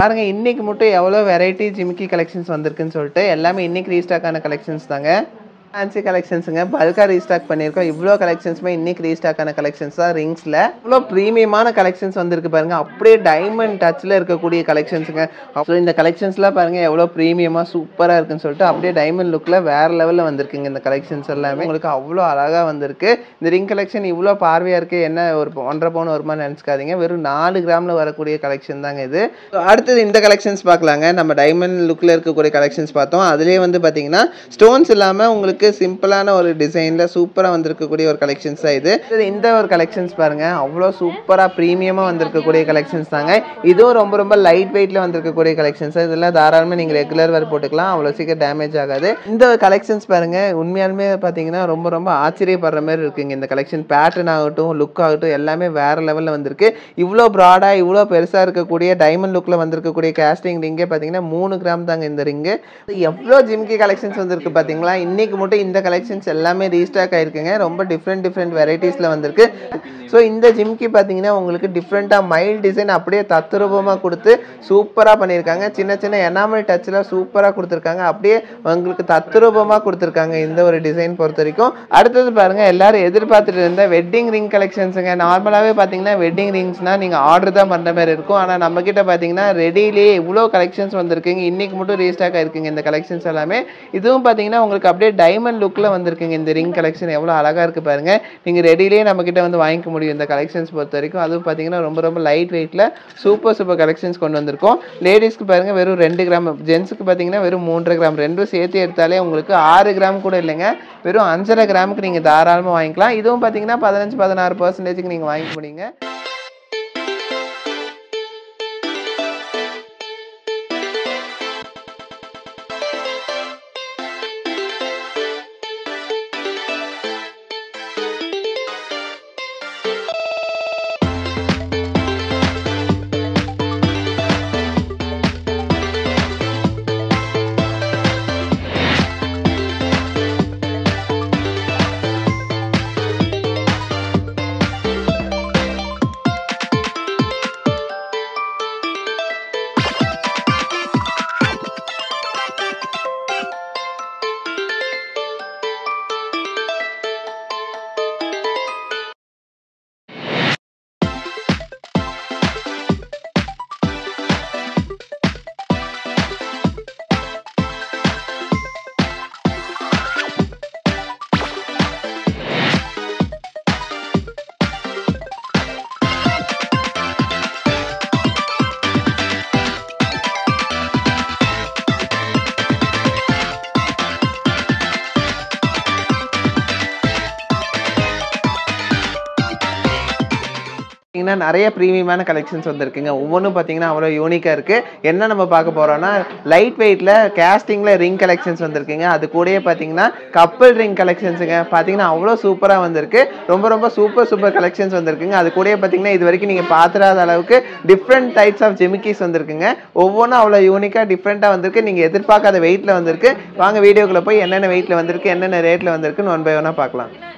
பாருங்க இன்னைக்கு மட்டும் எவ்வளோ வெரைட்டி ஜிமிக்கி கலெக்ஷன்ஸ் வந்திருக்குன்னு சொல்லிட்டு எல்லாமே இன்னைக்கு ரீஸ்டாக் ஆன கலெக்ஷன்ஸ் தாங்க. ஃபேன்சி கலெக்ஷன்ஸுங்க பல்காக ரீஸ்டாக் பண்ணியிருக்கோம். இவ்வளோ கலெக்ஷன்ஸுமே இன்னைக்கு ரீஸ்டாக் ஆன கலெக்ஷன்ஸ் தான். ரிங்ஸில் இவ்வளோ ப்ரீமியமான கலெக்ஷன்ஸ் வந்திருக்கு பாருங்க. அப்படியே டைமண்ட் டச்சில் இருக்கக்கூடிய கலெக்ஷன்ஸுங்க. அப்புறம் இந்த கலெக்ஷன்ஸ்லாம் பாருங்க எவ்வளோ ப்ரீமியமாக சூப்பராக இருக்குன்னு சொல்லிட்டு அப்படியே டைமண்ட் லுக்கில் வேற லெவலில் வந்திருக்குங்க. இந்த கலெக்ஷன்ஸ் எல்லாமே உங்களுக்கு அவ்வளோ அழகாக வந்திருக்கு. இந்த ரிங் கலெக்ஷன் இவ்வளோ பார்வையாக இருக்குது. என்ன ஒரு 1.5 பவுன் வருமானு நினச்சிக்காதீங்க. வெறும் 4 கிராமில் வரக்கூடிய கலெக்ஷன் தாங்க இது. அடுத்தது இந்த கலெக்ஷன்ஸ் பார்க்கலாங்க. நம்ம டைமண்ட் லுக்கில் இருக்கக்கூடிய கலெக்ஷன்ஸ் பார்த்தோம். அதுலேயே வந்து பார்த்தீங்கன்னா ஸ்டோன்ஸ் இல்லாமல் உங்களுக்கு சிம்பிளான ஒரு டிசைனில் சூப்பராக வந்திருக்கக்கூடிய ஒரு கலெக்ஷன்ஸ் தான் இது. இந்த ஒரு கலெக்ஷன்ஸ் பாருங்கள் அவ்வளோ சூப்பராக ப்ரீமியமாக வந்திருக்கக்கூடிய கலெக்ஷன்ஸ் தாங்க. இதுவும் ரொம்ப ரொம்ப லைட் வெயிட்டில் வந்திருக்கக்கூடிய கலெக்ஷன்ஸ். இதெல்லாம் தாராளமாக நீங்கள் ரெகுலர் வேர் போட்டுக்கலாம். அவ்வளோ சீக்கிரம் டேமேஜ் ஆகாது. இந்த கலெக்ஷன்ஸ் பாருங்கள் உண்மையாலுமே பார்த்தீங்கன்னா ரொம்ப ரொம்ப ஆச்சரியப்படுற மாதிரி இருக்குங்க. இந்த கலெக்ஷன் பேட்டர்ன் ஆகட்டும் லுக் ஆகட்டும் எல்லாமே வேறு லெவலில் வந்திருக்கு. இவ்வளோ ப்ராடாக இவ்வளோ பெருசாக இருக்கக்கூடிய டைமண்ட் லுக்கில் வந்திருக்கக்கூடிய கேஸ்டிங் ரிங்கே பார்த்தீங்கன்னா 3 கிராம் தாங்க இந்த ரிங்கு. எவ்வளோ ஜிமிக்கி கலெக்ஷன்ஸ் வந்திருக்கு பார்த்தீங்களா. இன்னைக்கு மட்டும் இந்த கலெக்ஷன்ஸ் எல்லாமே ரீஸ்டாக் ஆயிருக்குங்க. ரொம்ப டிஃப்ரெண்ட் வெரைட்டிஸில் வந்திருக்கு. ஸோ இந்த ஜிமிக்கி பார்த்தீங்கன்னா உங்களுக்கு டிஃப்ரெண்ட்டாக மைல்ட் டிசைன் அப்படியே தத்ரூபமாக கொடுத்து சூப்பராக பண்ணியிருக்காங்க. சின்ன சின்ன எனாமல் டச்சில் சூப்பராக கொடுத்துருக்காங்க. அப்படியே உங்களுக்கு தத்ரூபமாக கொடுத்துருக்காங்க இந்த ஒரு டிசைன் பொறுத்த வரைக்கும். அடுத்தது பாருங்கள் எல்லாரும் எதிர்பார்த்துட்டு இருந்த வெட்டிங் ரிங் கலெக்ஷன்ஸுங்க. நார்மலாகவே பார்த்தீங்கன்னா வெட்டிங் ரிங்ஸ்னால் நீங்கள் ஆர்டர் தான் பண்ணுற மாதிரி இருக்கும். ஆனால் நம்மக்கிட்ட பார்த்தீங்கன்னா ரெடியிலேயே இவ்வளோ கலெக்ஷன்ஸ் வந்திருக்குங்க. இன்றைக்கி மட்டும் ரீஸ்டாக் ஆயிருக்குங்க இந்த கலெக்ஷன்ஸ் எல்லாமே. இதுவும் பார்த்தீங்கன்னா உங்களுக்கு அப்படியே டைமண்ட் லுக்கில் வந்திருக்குங்க. இந்த ரிங் கலெக்ஷன் எவ்வளோ அழகாக இருக்குது பாருங்கள். நீங்கள் ரெடியிலேயே நம்மக்கிட்ட வந்து வாங்கிக்க முடியும் இந்த கலெக்ஷன்ஸ் பொறுத்த வரைக்கும். அதுவும் பார்த்தீங்கன்னா ரொம்ப ரொம்ப லைட் வெயிட்டில் சூப்பர் கலெக்ஷன்ஸ் கொண்டு வந்திருக்கோம். லேடிஸ்க்கு பாருங்கள் வெறும் 2 கிராம், ஜென்ஸுக்கு பார்த்தீங்கன்னா வெறும் 3 கிராம். ரெண்டும் சேர்த்து எடுத்தாலே உங்களுக்கு 6 கிராம் கூட இல்லைங்க. வெறும் 5.5 கிராமுக்கு நீங்கள் தாராளமாக வாங்கிக்கலாம். இதுவும் பார்த்தீங்கன்னா 15-16% நீங்கள் வாங்கிக்க முடியுங்க. நிறைய பிரீமியமான கலெக்ஷன்ஸ் வந்திருக்குங்க. ஒவ்வொன்றும் பார்த்தீங்கன்னா அவ்வளோ யூனிக்காக இருக்குது. என்ன நம்ம பார்க்க போகிறோம்னா லைட் வெயிட்டில் கேஸ்டிங்கில் ரிங் கலெக்ஷன்ஸ் வந்திருக்குங்க. அது கூடயே பார்த்தீங்கன்னா கப்பல் ரிங் கலெக்ஷன்ஸுங்க. பார்த்தீங்கன்னா அவ்வளோ சூப்பராக வந்திருக்கு. ரொம்ப ரொம்ப சூப்பர் கலெக்ஷன்ஸ் வந்திருக்குங்க. அது கூடயே பார்த்தீங்கன்னா இது வரைக்கும் நீங்கள் பார்த்துடாத அளவுக்கு டிஃப்ரெண்ட் டைப்ஸ் ஆஃப் ஜிமிக்கிஸ் வந்திருக்குங்க. ஒவ்வொன்றும் அவ்வளோ யூனிக்காக டிஃப்ரெண்ட்டாக வந்திருக்கு. நீங்கள் எதிர்பார்க்காத வெயிட்டில் வந்திருக்கு. வாங்க வீடியோக்குள்ளே போய் என்னென்ன வெயிட்டில் வந்திருக்கு, என்னென்ன ரேட்டில் வந்திருக்குன்னு 1 by 1 பார்க்கலாம்.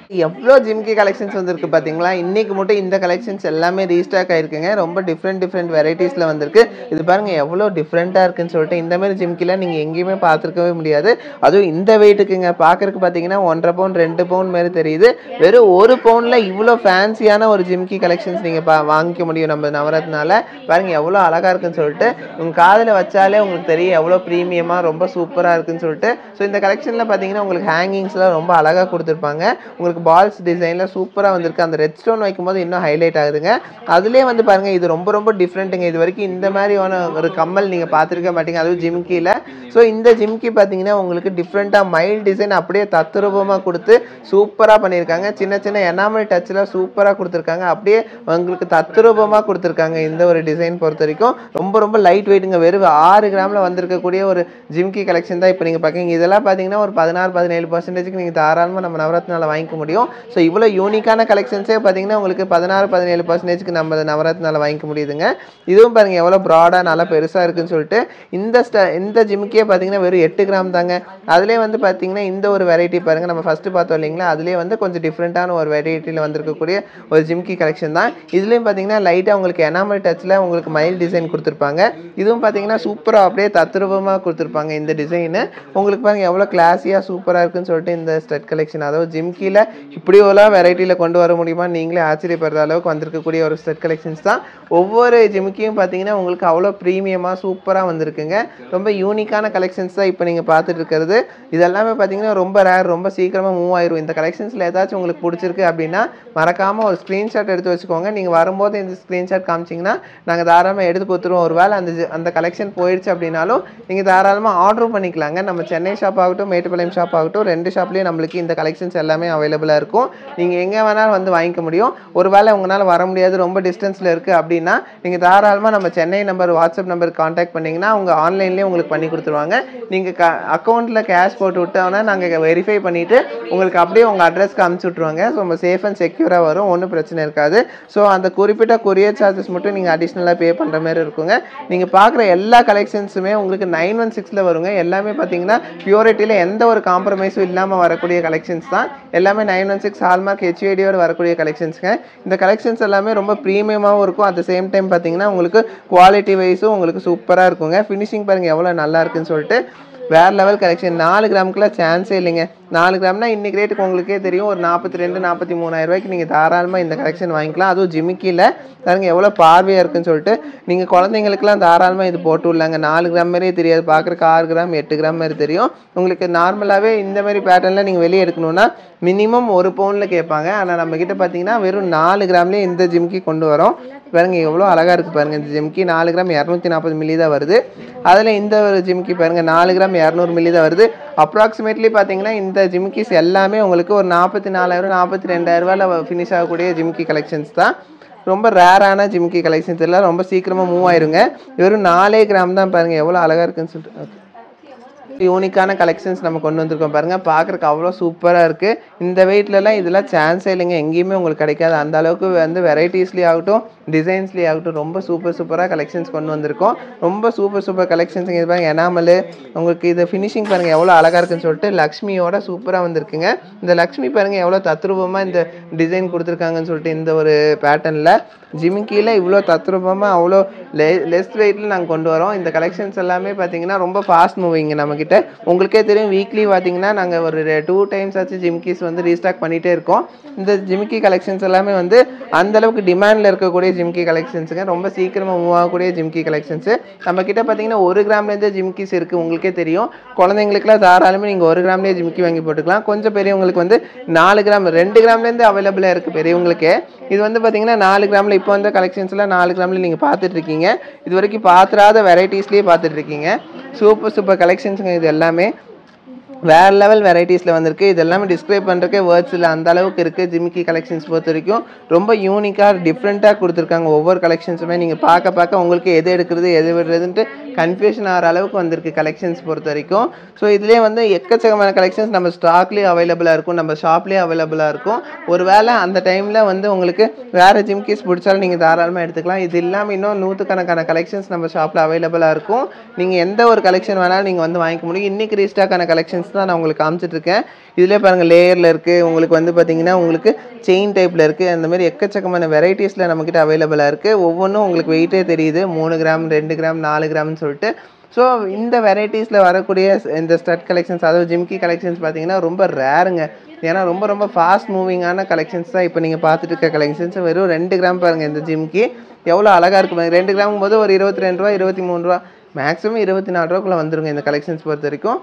எவ்வளோ ஜிமிக்கி கலெக்ஷன்ஸ் வந்திருக்கு பார்த்தீங்களா. இன்றைக்கி மட்டும் இந்த கலெக்ஷன்ஸ் எல்லாமே ரீஸ்டாக் ஆயிருக்குங்க. ரொம்ப டிஃப்ரெண்ட் வெரைட்டிஸில் வந்திருக்கு. இது பாருங்கள் எவ்வளோ டிஃப்ரெண்ட்டாக இருக்குன்னு சொல்லிட்டு. இந்தமாதிரி ஜிமிக்கிலாம் நீங்கள் எங்கேயுமே பார்த்துருக்கவே முடியாது. அதுவும் இந்த வெயிட்டுக்குங்க. பார்க்குறதுக்கு பார்த்தீங்கன்னா 1.5 பவுன் 2 பவுன் மாரி தெரியுது. வெறும் 1 பவுனில் இவ்வளோ ஃபேன்சியான ஒரு ஜிமிக்கி கலெக்ஷன்ஸ் நீங்கள் வாங்கிக்க முடியும் நம்ம நவரத்னால. பாருங்கள் எவ்வளோ அழகாக இருக்குன்னு சொல்லிட்டு. உங்கள் காதில் வச்சாலே உங்களுக்கு தெரியும் எவ்வளோ ப்ரீமியமாக ரொம்ப சூப்பராக இருக்குன்னு சொல்லிட்டு. ஸோ இந்த கலெக்ஷனில் பார்த்தீங்கன்னா உங்களுக்கு ஹேங்கிங்ஸ்லாம் ரொம்ப அழகாக கொடுத்துருப்பாங்க. உங்களுக்கு பால்ஸ் டிசைனில் சூப்பராக வந்திருக்கு. அந்த ரெட் ஸ்டோன் வைக்கும்போது இன்னும் ஹைலைட் ஆகுதுங்க. அதுலேயே வந்து பாருங்கள் இது ரொம்ப ரொம்ப டிஃப்ரெண்ட்டுங்க. இது வரைக்கும் இந்த மாதிரியான ஒரு கம்மல் நீங்கள் பார்த்துருக்க மாட்டீங்க, அதுவும் ஜிமிக்கியில். ஸோ இந்த ஜிமிக்கி பார்த்தீங்கன்னா உங்களுக்கு டிஃப்ரெண்ட்டாக மைல்ட் டிசைன் அப்படியே தத்ரூபமாக கொடுத்து சூப்பராக பண்ணியிருக்காங்க. சின்ன சின்ன எனாமல் டச்சில் சூப்பராக கொடுத்துருக்காங்க. அப்படியே உங்களுக்கு தத்ரூபமாக கொடுத்துருக்காங்க இந்த ஒரு டிசைன் பொறுத்த வரைக்கும். ரொம்ப ரொம்ப லைட் வெயிட்டுங்க. வெறும் 6 கிராமில் வந்திருக்கக்கூடிய ஒரு ஜிமிக்கி கலெக்ஷன் தான் இப்போ நீங்கள் பார்க்குறீங்க. இதெல்லாம் பார்த்தீங்கன்னா ஒரு 16-17% நீங்கள் தாராளமாக நம்ம நவரத்னால வாங்கிக்க முடியும். ஸோ இவ்வளோ யூனிக்கான கலெக்ஷன்ஸே பார்த்தீங்கன்னா உங்களுக்கு 16-17% ரேஞ்சுக்கு நம்ம நவரத்னால வாங்கிக்க முடியுதுங்க. இதுவும் பாருங்கள் எவ்வளோ ப்ராடாக நல்லா பெருசாக இருக்குன்னு சொல்லிட்டு. இந்த ஜிமிக்கியே பார்த்தீங்கன்னா வெறும் 8 கிராம் தாங்க. அதுலேயே வந்து பார்த்தீங்கன்னா இந்த ஒரு வெரைட்டி பாருங்கள், நம்ம ஃபஸ்ட்டு பார்த்தோம் இல்லைங்களா, அதுலேயே வந்து கொஞ்சம் டிஃப்ரெண்ட்டான ஒரு வெரைட்டியில் வந்திருக்கக்கூடிய ஒரு ஜிமிக்கி கலெக்ஷன் தான். இதுலேயும் பார்த்தீங்கன்னா லைட்டாக உங்களுக்கு எனாமல் டச்சில் உங்களுக்கு மயில் டிசைன் கொடுத்துருப்பாங்க. இதுவும் பார்த்தீங்கன்னா சூப்பராக அப்படியே தத்ரூபமாக கொடுத்துருப்பாங்க இந்த டிசைனு. உங்களுக்கு பாருங்கள் எவ்வளோ கிளாஸியாக சூப்பராக இருக்குன்னு சொல்லிட்டு இந்த ஸ்டட் கலெக்ஷன். அதாவது ஜிமிக்கியில் இப்படி ஒரு வெரைட்டியில் கொண்டு வர முடியுமா நீங்களே ஆச்சரியப்படுற அளவுக்கு வந்திருக்கக்கூடிய ஒரு ஸ்டட் கலெக்ஷன்ஸ் தான். ஒவ்வொரு ஜிமிக்கியும் பார்த்தீங்கன்னா உங்களுக்கு அவ்வளோ ப்ரீமியமாக சூப்பராக வந்திருக்குங்க. ரொம்ப யூனிக்கான கலெக்ஷன்ஸ் தான் இப்போ நீங்கள் பார்த்துட்டு இருக்கிறது. இதெல்லாமே பார்த்தீங்கன்னா ரொம்ப ரேர், ரொம்ப சீக்கிரமாக மூவ் ஆயிரும். இந்த கலெக்ஷன்ஸில் ஏதாச்சும் உங்களுக்கு பிடிச்சிருக்கு அப்படின்னா மறக்காமல் ஒரு ஸ்க்ரீன்ஷாட் எடுத்து வச்சுக்கோங்க. நீங்கள் வரும்போது இந்த ஸ்க்ரீன்ஷாட் காமிச்சிங்கன்னா நாங்கள் தாராளமாக எடுத்து கொடுத்துருவோம். ஒரு வேளை அந்த கலெக்ஷன் போயிடுச்சு அப்படின்னாலும் நீங்கள் தாராளமாக ஆர்டரும் பண்ணிக்கலாங்க. நம்ம சென்னை ஷாப் ஆகட்டும், மேட்டுப்பாளையம் ஷாப் ஆகட்டும், 2 ஷாப்லேயும் நம்மளுக்கு இந்த கலெக்ஷன்ஸ் எல்லாமே அவைலபிளாக இருக்கும். நீங்கள் எங்கே வேணாலும் வந்து வாங்கிக்க முடியும். ஒரு வேளை உங்களால் வர முடியாது, ரொம்ப டிஸ்டன்ஸில் இருக்குது அப்படின்னா நீங்கள் தாராளமாக நம்ம Chennai number WhatsApp number contact பண்ணிங்கன்னா அவங்க ஆன்லைன்லேயே உங்களுக்கு பண்ணி கொடுத்துருவாங்க. நீங்கள் அக்கௌண்ட்டில் கேஷ் போட்டு விட்டோன்னா நாங்கள் வெரிஃபை பண்ணிவிட்டு உங்களுக்கு அப்படியே உங்கள் அட்ரஸ்க்கு அனுப்பிச்சி விட்ருவாங்க. ஸோ நம்ம சேஃப் அண்ட் செக்யூராக வரும், ஒன்றும் பிரச்சனை இருக்காது. ஸோ அந்த குறிப்பிட்ட கொரியர் சார்ஜஸ் மட்டும் நீங்கள் அடிஷ்னலாக பே பண்ணுற மாதிரி இருக்குங்க. நீங்கள் பார்க்குற எல்லா கலெக்ஷன்ஸுமே உங்களுக்கு 916 வருங்க. எல்லாமே பார்த்தீங்கன்னா பியூரிட்டியில் எந்த ஒரு காம்ப்ரமைஸும் இல்லாமல் வரக்கூடிய கலெக்ஷன்ஸ் தான். எல்லாமே 916 ஹால்மார்க் HUID-யோட வரக்கூடிய கலெக்ஷன்ஸுங்க. இந்த கலெக்ஷன்ஸ் எல்லாமே ரொம்ப ப்ரீமியமாகவும் இருக்கும். அட் த சேம் டைம் பார்த்தீங்கன்னா உங்களுக்கு குவாலிட்டி வைஸும் உங்களுக்கு சூப்பராக இருக்குங்க. ஃபினிஷிங் பாருங்கள் எவ்வளோ நல்லா இருக்குன்னு சொல்லிட்டு. வேறு லெவல் கலெக்ஷன். 4 கிராமுக்குலாம் சான்ஸே இல்லைங்க. 4 கிராம்னா இன்றைக்கி ரேட்டுக்கு உங்களுக்கே தெரியும், ஒரு 42-43 ரூபாய்க்கு நீங்கள் தாராளமாக இந்த கலெக்ஷன் வாங்கிக்கலாம். அதுவும் ஜிமிக்கியில் பாருங்க எவ்வளோ பார்வையாக இருக்குன்னு சொல்லிட்டு. நீங்கள் குழந்தைங்களுக்குலாம் தாராளமாக இது போட்டு விடலாங்க. 4 கிராம் மாதிரியே தெரியாது, பார்க்குறக்கு 6 கிராம் 8 கிராம் மாதிரி தெரியும். உங்களுக்கு நார்மலாகவே இந்த மாதிரி பேட்டர்னில் நீங்கள் வெளியே எடுக்கணுன்னா மினிமம் 1 பவுனில் கேட்பாங்க. ஆனால் நம்மக்கிட்ட பார்த்தீங்கன்னா வெறும் 4 கிராம்லேயே இந்த ஜிமிக்கி கொண்டு வரோம். பாருங்கள் எவ்வளோ அழகாக இருக்குது பாருங்கள். இந்த ஜிமிக்கி 4 கிராம் 240 மில்லி தான் வருது. அதில் இந்த ஒரு ஜிமிக்கி பாருங்கள் 4 கிராம் 200 மில்லி தான் வருது. அப்ராக்சிமேட்லி பார்த்தீங்கன்னா இந்த ஜிமிக்கிஸ் எல்லாமே உங்களுக்கு ஒரு 44,000 42,000 ரூபாயில் ஃபினிஷ் ஆகக்கூடிய ஜிமிக்கி கலெக்ஷன்ஸ் தான். ரொம்ப ரேரான ஜிமிக்கி கலெக்ஷன்ஸ் எல்லாம் ரொம்ப சீக்கிரமாக மூவ் ஆயிருங்க. வெறும் 4 கிராம் தான் பாருங்கள் எவ்வளோ அழகாக இருக்குன்னு சொல்லிட்டு. யூனிக்கான கலெக்ஷன்ஸ் நம்ம கொண்டு வந்திருக்கோம் பாருங்கள். பார்க்குறக்கு அவ்வளோ சூப்பராக இருக்குது. இந்த வெயிட்லலாம் இதெல்லாம் சான்ஸே இல்லைங்க, எங்கேயுமே உங்களுக்கு கிடைக்காது. அந்த அளவுக்கு வந்து வெரைட்டிஸ்லேயே ஆகட்டும், டிசைன்ஸ்லேயே ஆகட்டும் ரொம்ப சூப்பராக கலெக்ஷன்ஸ் கொண்டு வந்திருக்கோம். ரொம்ப சூப்பர் கலெக்ஷன்ஸ். இது பாருங்கள் எனாமல் உங்களுக்கு இது ஃபினிஷிங் பாருங்கள் எவ்வளோ அழகாக இருக்குன்னு சொல்லிட்டு. லக்ஷ்மியோட சூப்பராக வந்திருக்குங்க. இந்த லக்ஷ்மி பாருங்கள் எவ்வளோ தத்ரூபமாக இந்த டிசைன் கொடுத்துருக்காங்கன்னு சொல்லிட்டு. இந்த ஒரு பேட்டர்னில் ஜிமிக்கியில் இவ்வளோ தத்ரூபமாக அவ்வளோ லெஸ் வெயிட்டில் நாங்கள் கொண்டு வரோம். இந்த கலெக்ஷன்ஸ் எல்லாமே பார்த்தீங்கன்னா ரொம்ப ஃபாஸ்ட் மூவிங்க நம்மக்கிட்ட. உங்களுக்கே தெரியும், வீக்லி பார்த்தீங்கன்னா நாங்கள் ஒரு 2 டைம்ஸ் ஆச்சு ஜிமிக்கிஸ் வந்து ரீஸ்டாக் பண்ணிகிட்டே இருக்கோம். இந்த ஜிமிக்கி கலெக்ஷன்ஸ் எல்லாமே வந்து அந்தளவுக்கு டிமாண்டில் இருக்கக்கூடிய ஜிமிக்கி கலெக்ஷன்ஸுங்க. ரொம்ப சீக்கிரமாக மூவ் ஆகக்கூடிய ஜிமிக்கி கலெக்ஷன்ஸு. நம்மக்கிட்ட பார்த்தீங்கன்னா 1 கிராம்லேருந்து ஜிமிக்கிஸ் இருக்குது. உங்களுக்கே தெரியும், குழந்தைங்களுக்குலாம் தாராளமே நீங்கள் 1 கிராம்லேயே ஜிமிக்கி வாங்கி போட்டுக்கலாம். கொஞ்சம் பெரியவங்களுக்கு வந்து 4 கிராம் 2 கிராம்லேருந்து அவைலபிளாக இருக்குது பெரியவங்களுக்கே. இது வந்து பார்த்தீங்கன்னா 4 கிராமில் இப்போ வந்து கலெக்ஷன்ஸ்லாம் 4 கிராமில் நீங்கள் பார்த்துட்ருக்கீங்க. இது வரைக்கும் பார்த்துராத வெரைட்டிஸ்லேயே பார்த்துட்ருக்கீங்க. சூப்பர் கலெக்ஷன்ஸுங்க. இது எல்லாமே வேறு லெவல் வெரைட்டிஸில் வந்திருக்கு. இது எல்லாமே டிஸ்கிரைப் பண்ணுறக்கே வேர்ட்ஸ் இல்லை, அந்த அளவுக்கு இருக்குது. ஜிமிக்கி கலெக்ஷன்ஸ் பொறுத்த வரைக்கும் ரொம்ப யூனிக்காக டிஃப்ரெண்ட்டாக கொடுத்துருக்காங்க. ஒவ்வொரு கலெக்ஷன்ஸுமே நீங்கள் பார்க்க உங்களுக்கு எது எடுக்கிறது எது விடுறதுன்ட்டு கன்ஃபியூஷன் ஆகிற அளவுக்கு வந்திருக்கு கலெக்ஷன்ஸ் பொறுத்த வரைக்கும். ஸோ இதுலேயே வந்து எக்கச்சக்கமான கலெக்ஷன்ஸ் நம்ம ஸ்டாக்லேயே அவைலபிளாக இருக்கும், நம்ம ஷாப்லேயே அவைலபிளாக இருக்கும். ஒரு வேளை அந்த டைமில் வந்து உங்களுக்கு வேறு ஜிமிக்கிஸ் பிடிச்சாலும் நீங்கள் தாராளமாக எடுத்துக்கலாம். இது இல்லாமல் இன்னும் 100கணக்கான கலெக்ஷன்ஸ் நம்ம ஷாப்பில் அவைலபிளாக இருக்கும். நீங்கள் எந்த ஒரு கலெக்ஷன் வேணாலும் நீங்கள் வந்து வாங்கிக்க முடியும். இன்றைக்கி ரீஸ்டாக்கான கலெக்ஷன்ஸ் தான் நான் உங்களுக்கு காமிச்சிட்ருக்கேன். இதிலே பாருங்கள் லேயரில் இருக்குது, உங்களுக்கு வந்து பார்த்திங்கன்னா உங்களுக்கு செயின் டைப்பில் இருக்குது. அந்த மாதிரி எக்கச்சக்கமான வெரைட்டிஸில் நம்மக்கிட்ட அவைலபிளாக இருக்குது. ஒவ்வொன்றும் உங்களுக்கு வெயிட்டே தெரியுது, 3 கிராம் 2 கிராம் 4 கிராம்னு சொல்லிட்டு. ஸோ இந்த வெரைட்டிஸில் வரக்கூடிய இந்த ஸ்டட் கலெக்ஷன்ஸ், அதாவது ஜிமிக்கி கலெக்ஷன்ஸ் பார்த்தீங்கன்னா ரொம்ப ரேருங்க. ஏன்னா ரொம்ப ஃபாஸ்ட் மூவிங்கான கலெக்ஷன்ஸ் தான் இப்போ நீங்கள் பார்த்துட்டு இருக்க கலெக்ஷன்ஸ். வெறும் 2 கிராம் பாருங்கள் இந்த ஜிமிக்கி எவ்வளோ அழகாக இருக்குது பாருங்கள். 2 கிராம் போது ஒரு 22 ரூபா 23 ரூபா மேக்ஸிமம் 24 ரூபாக்குள்ளே வந்துருங்க இந்த கலெக்ஷன்ஸ் பொறுத்த வரைக்கும்.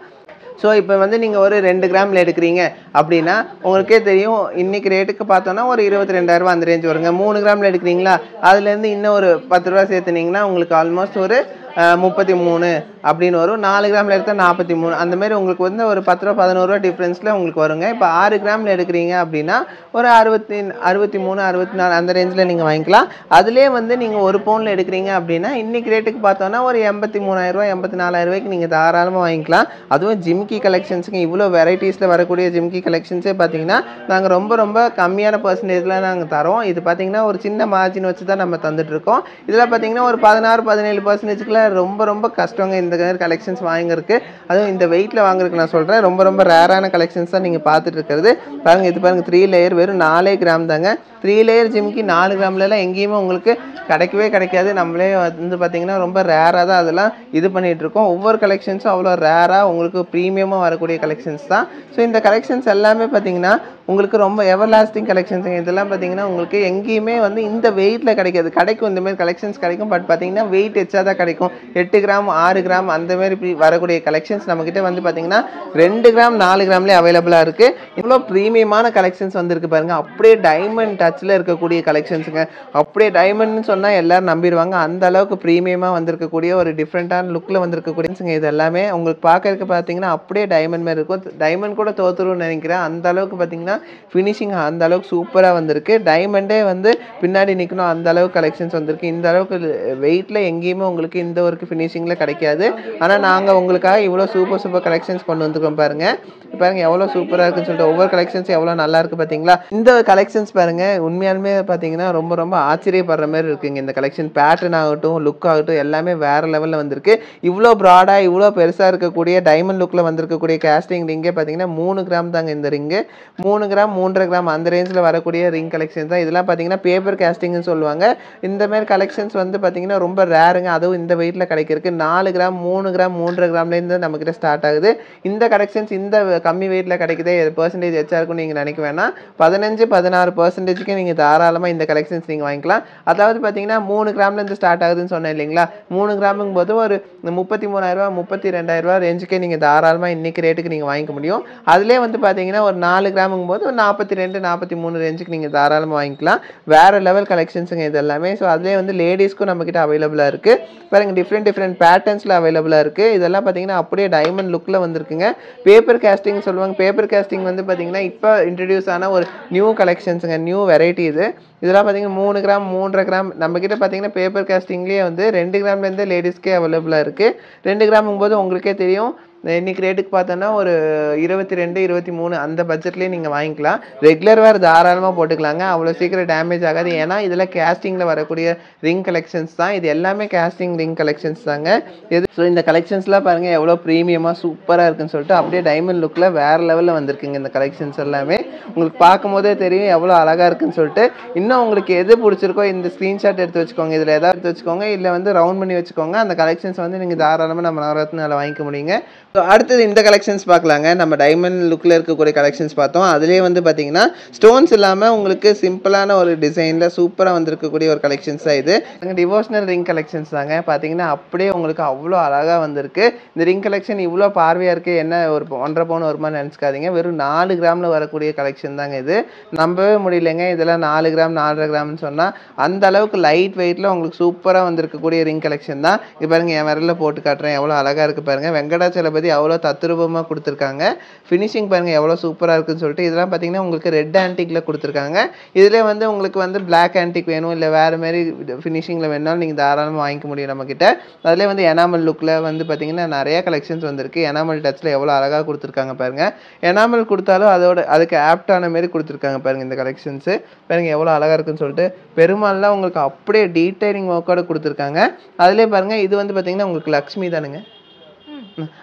ஸோ இப்போ வந்து நீங்கள் ஒரு 2 கிராமில் எடுக்கிறீங்க அப்படின்னா உங்களுக்கே தெரியும், இன்றைக்கி ரேட்டுக்கு பார்த்தோன்னா ஒரு 22,000 அந்த ரேஞ்ச் வருங்க. 3 கிராமில் எடுக்கிறீங்களா, அதுலேருந்து இன்னும் ஒரு 10 ரூபா சேர்த்துனீங்கன்னா உங்களுக்கு ஆல்மோஸ்ட் ஒரு 33 அப்படின்னு வரும். 4 கிராமில் எடுத்தால் 43. அந்த மாதிரி உங்களுக்கு வந்து ஒரு 10 ரூபா 11 ரூபா டிஃப்ரென்ஸில் உங்களுக்கு வருங்க. இப்போ 6 கிராமில் எடுக்கிறீங்க அப்படின்னா ஒரு 63 64 அந்த ரேஞ்சில் நீங்கள் வாங்கிக்கலாம். அதுலேயே வந்து நீங்கள் ஒரு பவுனில் எடுக்கிறீங்க அப்படின்னா இன்றைக்கி ரேட்டுக்கு பார்த்தோன்னா ஒரு 83,000 84,000 நீங்கள் தாராளமாக வாங்கிக்கலாம். அதுவும் ஜிமிக்கி கலெக்ஷன்ஸுக்கு இவ்வளோ வெரைட்டிஸில் வரக்கூடிய ஜிமிக்கி கலெக்ஷன்ஸே பார்த்தீங்கன்னா நாங்கள் ரொம்ப கம்மியான பர்சன்டேஜில் நாங்கள் தரோம். இது பார்த்தீங்கன்னா ஒரு சின்ன மார்ஜின் வச்சு தான் நம்ம தந்துட்டுருக்கோம். இதில் பார்த்தீங்கன்னா ஒரு 16-17% ரொம்ப கஷ்டங்க இந்த கலெக்ஷன்ஸ் வாங்குறதுக்கு. அதுவும் இந்த வெயிட்டில் வாங்குறதுக்கு நான் சொல்கிறேன். ரொம்ப ரேரான கலெக்ஷன்ஸ் தான் நீங்கள் பார்த்துட்டு இருக்கிறது. பாருங்கள், இது பாருங்கள் 3 லேயர் வெறும் 4 கிராம் தாங்க. 3 லேயர் ஜிமிக்கி 4 கிராம்லலாம் எங்கேயுமே உங்களுக்கு கிடைக்காது. நம்மளே வந்து பார்த்தீங்கன்னா ரொம்ப ரேராக தான் அதெல்லாம் இது பண்ணிகிட்ருக்கோம். ஒவ்வொரு கலெக்ஷன்ஸும் அவ்வளோ ரேராக உங்களுக்கு ப்ரீமியமாக வரக்கூடிய கலெக்ஷன்ஸ் தான். ஸோ இந்த கலெக்ஷன்ஸ் எல்லாமே பார்த்தீங்கன்னா உங்களுக்கு ரொம்ப எவர் லாஸ்டிங் கலெக்ஷன்ஸ். இதெல்லாம் பார்த்தீங்கன்னா உங்களுக்கு எங்கேயுமே வந்து இந்த வெயிட்டில் கிடைக்காது. கிடைக்கும், இந்தமாரி கலெக்ஷன்ஸ் கிடைக்கும். பட் பார்த்தீங்கன்னா வெயிட் எச்சா தான் கிடைக்கும். 8 கிராம் 6 கிராம் அந்தமாரி வரக்கூடிய கலெக்ஷன்ஸ் நம்மக்கிட்ட வந்து பார்த்தீங்கன்னா 2 கிராம் 4 கிராம்லேயே அவைலபிளாக இருக்குது. இவ்வளோ ப்ரீமியமான கலெக்ஷன்ஸ் வந்துருக்கு பாருங்கள். அப்படியே டைமண்ட் டச்சில் இருக்கக்கூடிய கலெக்ஷன்ஸுங்க. அப்படியே டைமண்ட்னு சொன்னால் எல்லோரும் நம்பிடுவாங்க. அந்த அளவுக்கு ப்ரீமியமாக வந்திருக்கக்கூடிய ஒரு டிஃப்ரெண்ட்டான லுக்கில் வந்திருக்கக்கூடியங்க. இது எல்லாமே உங்களுக்கு பார்க்கறதுக்கு பார்த்தீங்கன்னா அப்படியே டைமண்ட் மாதிரி இருக்கும். டைமண்ட் கூட தோத்துருன்னு நினைக்கிறேன். அந்த அளவுக்கு பார்த்தீங்கன்னா ஃபினிஷிங் அந்த அளவுக்கு சூப்பராக வந்திருக்கு. டைமண்டே வந்து பின்னாடி நிற்கணும் அந்த அளவுக்கு கலெக்ஷன்ஸ் வந்திருக்கு. இந்த அளவுக்கு வெயிட்டில் எங்கேயுமே உங்களுக்கு இந்த ஒரு ஃபினிஷிங்கில் கிடைக்காது. ஆனால் நாங்கள் உங்களுக்காக இவ்வளோ சூப்பர் கலெக்ஷன்ஸ் கொண்டு வந்துருக்கோம் பாருங்கள். எவ்வளோ சூப்பராக இருக்குன்னு சொல்லிட்டு ஒவ்வொரு கலெக்ஷன்ஸ் எவ்வளோ நல்லா இருக்குது பார்த்தீங்களா. இந்த கலெக்ஷன்ஸ் பாருங்கள் உண்மையாலுமே பார்த்தீங்கன்னா ரொம்ப ஆச்சரியப்படுற மாதிரி இருக்குங்க. இந்த கலெக்ஷன் பேட்டர்ன் ஆகட்டும் லுக் ஆகட்டும் எல்லாமே வேறு லெவலில் வந்திருக்கு. இவ்வளோ ப்ராடாக இவ்வளோ பெருசாக இருக்கக்கூடிய டைமண்ட் லுக்கில் வந்திருக்கக்கூடிய கேஸ்டிங் ரிங்கே பார்த்தீங்கன்னா 3 கிராம் தாங்க. இந்த ரிங்கு 3 கிராம் 3.5 கிராம் அந்த ரேஞ்சில் வரக்கூடிய ரிங் கலெக்ஷன்ஸ் தான். இதெல்லாம் பார்த்தீங்கன்னா பேப்பர் கேஸ்டிங்னு சொல்லுவாங்க. இந்தமாரி கலெக்ஷன்ஸ் வந்து பார்த்தீங்கன்னா ரொம்ப ரேருங்க. அதுவும் இந்த வெயிட்டில் கிடைக்கிறதுக்கு 4 கிராம் 3 கிராம் 3.5 கிராம்லேருந்து நம்மக்கிட்ட ஸ்டார்ட் ஆகுது. இந்த கலெக்ஷன்ஸ் இந்த கம்மி வெயிட்டில் கிடைக்குதே பர்சன்டேஜ் எச்சா இருக்குன்னு நீங்கள் நினைக்க வேணாம். 15-16% நீங்கள் தாராளமாக இந்த கலெக்ஷன்ஸ் நீங்கள் வாங்கிக்கலாம். அதாவது பார்த்தீங்கன்னா 3 கிராம்லேருந்து ஸ்டார்ட் ஆகுதுன்னு சொன்னேன் இல்லைங்களா. 3 கிராமுங்கும் போது ஒரு 33,000 32,000 ரேஞ்சுக்கே நீங்கள் தாராளமாக இன்றைக்கி ரேட்டுக்கு நீங்கள் வாங்கிக்க முடியும். அதிலே வந்து பார்த்தீங்கன்னா ஒரு 4 கிராமுங்கும் போது ஒரு 42-43 ரேஞ்சுக்கு நீங்கள் தாராளமாக வாங்கிக்கலாம். வேறு லெவல் கலெக்ஷன்ஸுங்க இது எல்லாமே. ஸோ அதிலே வந்து லேடிஸ்க்கும் நம்மக்கிட்ட அவைலபிளாக இருக்குது பாருங்கள். டிஃப்ரெண்ட் பேட்டர்ன்ஸில் அவைலபிளாக இருக்குது. இதெல்லாம் பார்த்தீங்கன்னா அப்படியே டைமண்ட் லுக்கில் வந்திருக்குங்க. பேப்பர் கேஸ்டிங் சொல்லுவாங்க. பேப்பர் கேஸ்டிங் வந்து பார்த்தீங்கன்னா இப்போ இன்ட்ரடியூஸ் ஆன ஒரு நியூ கலெக்ஷன்ஸுங்க, நியூ வெரைட்டி இது. இதெல்லாம் பார்த்தீங்கன்னா 3 கிராம் 3.5 கிராம் நம்மக்கிட்ட பார்த்தீங்கன்னா பேப்பர் கேஸ்டிங்லேயே வந்து 2 கிராம்லேருந்து லேடிஸ்க்கே அவைலபிளாக இருக்குது. 2 கிராமுங்கும் போது உங்களுக்கே தெரியும் இன்றைக்கி ரேட்டுக்கு பார்த்தோன்னா ஒரு 22-23 அந்த பட்ஜெட்லேயே நீங்கள் வாங்கிக்கலாம். ரெகுலர் வேறு தாராளமாக போட்டுக்கலாங்க. அவ்வளோ சீக்கிரம் டேமேஜ் ஆகாது. ஏன்னா இதில் கேஸ்டிங்கில் வரக்கூடிய ரிங் கலெக்ஷன்ஸ் தான். இது எல்லாமே கேஸ்டிங் ரிங் கலெக்ஷன்ஸ் தாங்க. ஸோ இந்த கலெக்ஷன்ஸ்லாம் பாருங்கள் எவ்வளோ ப்ரீமியமாக சூப்பராக இருக்குன்னு சொல்லிட்டு அப்படியே டைமண்ட் லுக்கில் வேறு லெவலில் வந்திருக்குங்க. இந்த கலெக்ஷன்ஸ் எல்லாமே உங்களுக்கு பார்க்கும் போதே தெரியும் எவ்வளோ அழகாக இருக்குன்னு சொல்லிட்டு. இன்னும் உங்களுக்கு எது பிடிச்சிருக்கோ இந்த ஸ்க்ரீன்ஷாட் எடுத்து வச்சுக்கோங்க. இதில் எதாவது எடுத்து வச்சுக்கோங்க, இல்லை வந்து ரவுண்ட் பண்ணி வச்சுக்கோங்க. அந்த கலெக்ஷன்ஸ் வந்து நீங்கள் தாராளமாக நம்ம நவரத்னால வாங்கிக்க முடியுங்க. ஸோ அடுத்தது இந்த கலெக்ஷன்ஸ் பார்க்கலாங்க. நம்ம டைமண்ட் லுக்கில் இருக்கக்கூடிய கலெக்ஷன்ஸ் பார்த்தோம். அதுலேயே வந்து பார்த்தீங்கன்னா ஸ்டோன்ஸ் இல்லாமல் உங்களுக்கு சிம்பிளான ஒரு டிசைனில் சூப்பராக வந்திருக்கக்கூடிய ஒரு கலெக்ஷன்ஸ் தான் இது. டிவோஷனல் ரிங் கலெக்ஷன்ஸ் தாங்க. பார்த்தீங்கன்னா அப்படியே உங்களுக்கு அவ்வளோ அழகாக வந்திருக்கு. இந்த ரிங் கலெக்ஷன் இவ்வளோ பார்வையாக இருக்குது. என்ன ஒரு 1.5 பவுன் வருமானு நினச்சிக்காதீங்க. வெறும் 4 கிராமில் வரக்கூடிய கலெக்ஷன் தாங்க இது. நம்பவே முடியலைங்க. இதெல்லாம் 4 கிராம் 4.5 கிராம்னு சொன்னால் அந்த அளவுக்கு லைட் வெயிட்டில் உங்களுக்கு சூப்பராக வந்திருக்கக்கூடிய ரிங் கலெக்ஷன் தான். இது பாருங்கள், என் விரலில் போட்டு காட்டுறேன் எவ்வளோ அழகாக இருக்குது பாருங்கள். வெங்கடாச்சலபதி அவ்வளோ தத்ரூபமாக கொடுத்துருக்காங்க. ஃபினிஷிங் பாருங்கள் எவ்வளோ சூப்பராக இருக்குன்னு சொல்லிட்டு. இதெல்லாம் பார்த்தீங்கன்னா உங்களுக்கு ரெட் ஆன்டிக்கில் கொடுத்துருக்காங்க. இதிலே வந்து உங்களுக்கு வந்து பிளாக் ஆன்டிக் வேணும், இல்லை வேறு மாதிரி ஃபினிஷிங்கில் வேணாலும் நீங்கள் தாராளமாக வாங்கிக்க முடியும் நம்மக்கிட்ட. அதிலே வந்து எனாமல் லுக்கில் வந்து பார்த்தீங்கன்னா நிறையா கலெக்ஷன்ஸ் வந்திருக்கு. எனாமல் டச்சில் எவ்வளோ அழகாக கொடுத்துருக்காங்க பாருங்கள். எனாமல் கொடுத்தாலும் அதுக்கு ஆப்டான மாரி கொடுத்துருக்காங்க பாருங்கள். இந்த கலெக்ஷன்ஸு பாருங்கள் எவ்வளோ அழகாக இருக்குன்னு சொல்லிட்டு. பெருமாள்லாம் உங்களுக்கு அப்படியே டீடைலிங் ஒர்க்கோட கொடுத்துருக்காங்க. அதிலே பாருங்கள் இது வந்து பார்த்தீங்கன்னா உங்களுக்கு லக்ஷ்மி தானுங்க.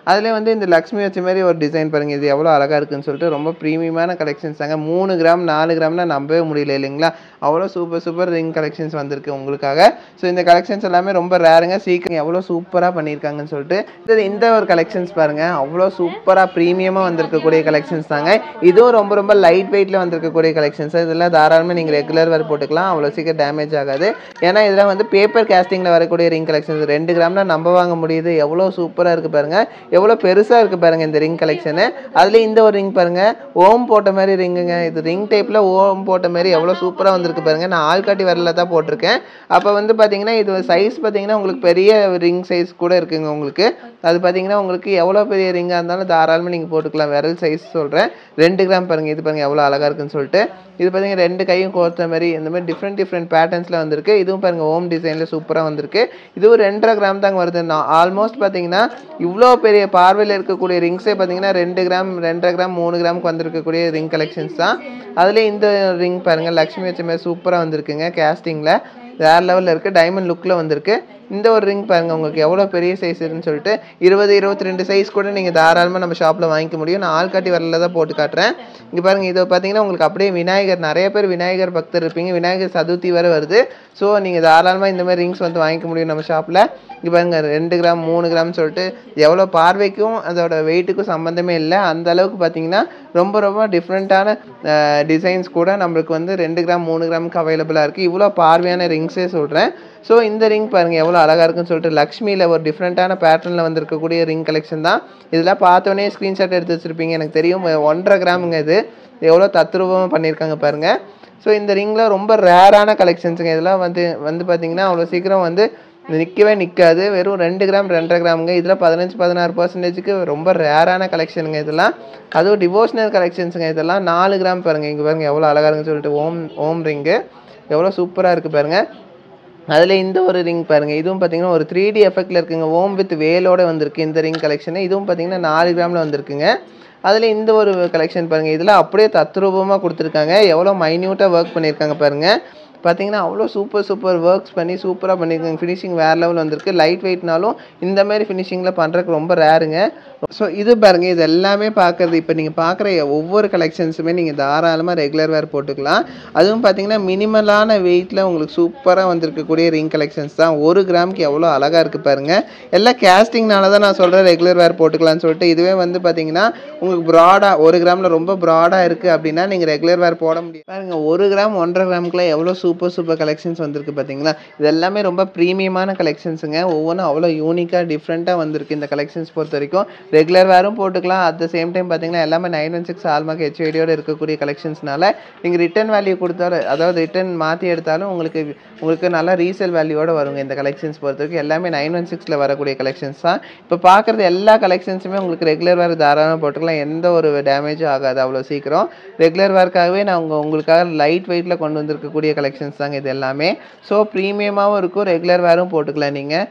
அதிலே வந்து இந்த லக்ஷ்மி வச்ச மாதிரி ஒரு டிசைன் பாருங்கள். இது எவ்வளோ அழகாக இருக்குன்னு சொல்லிட்டு ரொம்ப ப்ரீமியமான கலெக்ஷன்ஸ் தாங்க. 3 கிராம் 4 கிராம்னா நம்பவே முடியல இல்லைங்களா. அவ்வளோ சூப்பர் ரிங் கலெக்ஷன்ஸ் வந்திருக்கு உங்களுக்காக. ஸோ இந்த கலெக்ஷன்ஸ் எல்லாமே ரொம்ப ரேருங்க. சீக்கிரம் எவ்வளோ சூப்பராக பண்ணியிருக்காங்கன்னு சொல்லிட்டு இந்த ஒரு கலெக்ஷன்ஸ் பாருங்கள். அவ்வளோ சூப்பராக ப்ரீமியமாக வந்திருக்கக்கூடிய கலெக்ஷன்ஸ் தாங்க. இதுவும் ரொம்ப லைட் வெயிட்டில் வந்திருக்கக்கூடிய கலெக்ஷன்ஸ். இதெல்லாம் தாராளமாக நீங்கள் ரெகுலர் வேறு போட்டுக்கலாம். அவ்வளோ சீக்கிரம் டேமேஜ் ஆகாது. ஏன்னா இதெல்லாம் வந்து பேப்பர் கேஸ்டிங்கில் வரக்கூடிய ரிங் கலெக்ஷன்ஸ். 2 கிராம்னா நம்ப வாங்க முடியுது. எவ்வளோ சூப்பராக இருக்குது பாருங்கள். எவ்வளோ பெருசாக இருக்குது பாருங்கள் இந்த ரிங் கலெக்ஷனு. அதுலேயும் இந்த ஒரு ரிங் பாருங்கள், ஓம் போட்ட மாதிரி ரிங்குங்க. இது ரிங் டைப்பில் ஓம் போட்ட மாதிரி எவ்வளோ சூப்பராக வந்திருக்கு பாருங்கள். நான் ஆள்காட்டி வரல தான் போட்டிருக்கேன். அப்போ வந்து பார்த்தீங்கன்னா இது சைஸ் பார்த்தீங்கன்னா உங்களுக்கு பெரிய ரிங் சைஸ் கூட இருக்குங்க உங்களுக்கு. அது பார்த்தீங்கன்னா உங்களுக்கு எவ்வளோ பெரிய ரிங்காக இருந்தாலும் தாராளமாக நீங்கள் போட்டுக்கலாம். விரல் சைஸ் சொல்கிறேன். 2 கிராம் பாருங்கள். இது பாருங்கள் எவ்வளோ அழகாக இருக்குன்னு சொல்லிட்டு. இது பார்த்தீங்கன்னா 2 கையும் கோர்த்த மாதிரி இந்த மாதிரி டிஃப்ரெண்ட் பேட்டர்ன்ஸில் வந்திருக்கு. இதுவும் பாருங்கள் ஓம் டிசைனில் சூப்பராக வந்திருக்கு. இதுவும் 2.5 கிராம் தாங்க வருது. ஆல்மோஸ்ட் பார்த்தீங்கன்னா இவ்வளோ பெரிய பார்வையில் இருக்கக்கூடிய ரிங்ஸே பார்த்தீங்கன்னா 2 கிராம் 2.5 கிராம் 3 கிராமுக்கு வந்திருக்கக்கூடிய ரிங் கலெக்ஷன்ஸ் தான். அதில் இந்த ரிங் பாருங்கள் லக்ஷ்மி வச்ச மாதிரி சூப்பராக வந்திருக்குங்க. கேஸ்டிங்கில் வேறு லெவலில் இருக்குது. டைமண்ட் லுக்கில் வந்திருக்கு. இந்த ஒரு ரிங் பாருங்கள் உங்களுக்கு எவ்வளோ பெரிய சைஸ் இருக்குன்னு சொல்லிட்டு 20-22 சைஸ் கூட நீங்கள் தாராளமாக நம்ம ஷாப்பில் வாங்கிக்க முடியும். நான் ஆள்காட்டி வரல தான் போட்டு காட்டுறேன். இங்கே பாருங்கள் இதை பார்த்தீங்கன்னா உங்களுக்கு அப்படியே விநாயகர், நிறைய பேர் விநாயகர் பக்தர் இருப்பீங்க. விநாயகர் சதுர்த்தி வரை வருது. ஸோ நீங்கள் தாராளமாக இந்த மாதிரி ரிங்ஸ் வந்து வாங்கிக்க முடியும் நம்ம ஷாப்பில். இங்கே பாருங்கள் 2 கிராம் 3 கிராம்னு சொல்லிட்டு எவ்வளோ பார்வைக்கும் அதோட வெயிட்டுக்கும் சம்மந்தமே இல்லை. அந்த அளவுக்கு பார்த்தீங்கன்னா ரொம்ப டிஃப்ரெண்ட்டான டிசைன்ஸ் கூட நம்மளுக்கு வந்து 2 கிராம் 3 கிராமுக்கு அவைலபிளாக இருக்குது. இவ்வளோ பார்வையான ரிங்ஸே சொல்கிறேன். ஸோ இந்த ரிங் பாருங்கள் எவ்வளோ அழகாக இருக்குன்னு சொல்லிட்டு லக்ஷ்மியில் ஒரு டிஃப்ரெண்ட்டான பேட்டர்னில் வந்திருக்கக்கூடிய ரிங் கலெக்ஷன் தான். இதெல்லாம் பார்த்தோன்னே ஸ்க்ரீன்ஷாட் எடுத்து வச்சுருப்பீங்க எனக்கு தெரியும். 1.5 கிராமுங்க இது. எவ்வளோ தத்ரூபமாக பண்ணியிருக்காங்க பாருங்கள். ஸோ இந்த ரிங்கில் ரொம்ப ரேரான கலெக்ஷன்ஸுங்க. இதெல்லாம் வந்து பார்த்தீங்கன்னா அவ்வளோ சீக்கிரம் வந்து நிற்கவே நிற்காது. வெறும் 2 கிராம் 2.5 கிராமுங்க. இதில் 15-16% ரொம்ப ரேரான கலெக்ஷனுங்க இதெல்லாம். அதுவும் டிவோஷனல் கலெக்ஷன்ஸுங்க. இதெல்லாம் 4 கிராம் பாருங்கள். இங்கே பாருங்கள் எவ்வளோ அழகாக இருக்குன்னு சொல்லிட்டு ஓம் ரிங்கு எவ்வளோ சூப்பராக இருக்குது பாருங்கள். அதில் இந்த ஒரு ரிங் பாருங்கள். இதுவும் பார்த்தீங்கன்னா ஒரு 3D எஃபெக்டில் இருக்குங்க. ஓம் வித் வேலோடு வந்திருக்கு இந்த ரிங் கலெக்ஷனு. இதுவும் பார்த்தீங்கன்னா 4 கிராமில் வந்திருக்குங்க. அதில் இந்த ஒரு கலெக்ஷன் பாருங்கள். இதில் அப்படியே தத்ரூபமாக கொடுத்துருக்காங்க. எவ்வளோ மைன்யூட்டாக ஒர்க் பண்ணியிருக்காங்க பாருங்கள். பார்த்தீங்கன்னா அவ்வளோ சூப்பர் ஒர்க்ஸ் பண்ணி சூப்பராக பண்ணியிருக்காங்க. ஃபினிஷிங் வேறு லெவல் வந்திருக்கு. லைட் வெயிட்னாலும் இந்த மாதிரி ஃபினிஷிங்கில் பண்ணுறதுக்கு ரொம்ப ரேருங்க. ஸோ இது பாருங்கள், இது எல்லாமே பார்க்குறது இப்போ நீங்கள் பார்க்குற ஒவ்வொரு கலெக்ஷன்ஸுமே நீங்கள் தாராளமாக ரெகுலர் வேர் போட்டுக்கலாம். அதுவும் பார்த்தீங்கன்னா மினிமலான வெயிட்டில் உங்களுக்கு சூப்பராக வந்திருக்கக்கூடிய ரிங் கலெக்ஷன்ஸ் தான். 1 கிராமுக்கு எவ்வளோ அழகாக இருக்குது பாருங்கள். எல்லாம் கேஸ்டிங்னால தான் நான் சொல்கிறேன் ரெகுலர் வேர் போட்டுக்கலான்னு சொல்லிட்டு. இதுவே வந்து பார்த்தீங்கன்னா உங்களுக்கு ப்ராடாக 1 கிராமில் ரொம்ப ப்ராடாக இருக்குது அப்படின்னா நீங்கள் ரெகுலர் வேர் போட முடியும். பாருங்கள் 1 கிராம் 1.5 கிராமுக்குலாம் எவ்வளோ சூப்பர் கலெக்ஷன்ஸ் வந்திருக்கு பார்த்தீங்களா. இது எல்லாமே ரொம்ப ப்ரீமியமான கலெக்ஷன்ஸுங்க. ஒவ்வொன்றும் அவ்வளோ யூனிக்காக டிஃப்ரெண்ட்டாக வந்திருக்கு இந்த கலெக்ஷன்ஸ் பொறுத்த வரைக்கும். ரெகுலர் வேரும் போட்டுக்கலாம். அட் த சேம் டைம் பார்த்தீங்கன்னா எல்லாமே 916 ஹால்மார்க் HIDயோட இருக்கக்கூடிய கலெக்ஷன்ஸ்னால நீங்கள் ரிட்டர்ன் வேல்யூ கொடுத்தாலும், அதாவது ரிட்டர்ன் மாற்றி எடுத்தாலும் உங்களுக்கு நல்லா ரீசேல் வேல்யூவோடு வருங்க. இந்த கலெக்ஷன்ஸ் பொறுத்த வரைக்கும் எல்லாமே 916ல் வரக்கூடிய கலெக்ஷன்ஸ் தான். இப்போ பார்க்குறது எல்லா கலெக்ஷன்ஸுமே உங்களுக்கு ரெகுலர் வேர் தாராளமாக போட்டுக்கலாம். எந்த ஒரு டேமேஜும் ஆகாது அவ்வளோ சீக்கிரம். ரெகுலர் வேர்க்காகவே நான் உங்களுக்காக லைட் வெயிட்டில் கொண்டு வந்திருக்கக்கூடிய கலெக்ஷன்ஸ் தாங்க இது எல்லாமே. ஸோ ப்ரீமியமாகவும் இருக்கும். ரெகுலர் வேரும் போட்டுக்கலாம் நீங்கள்.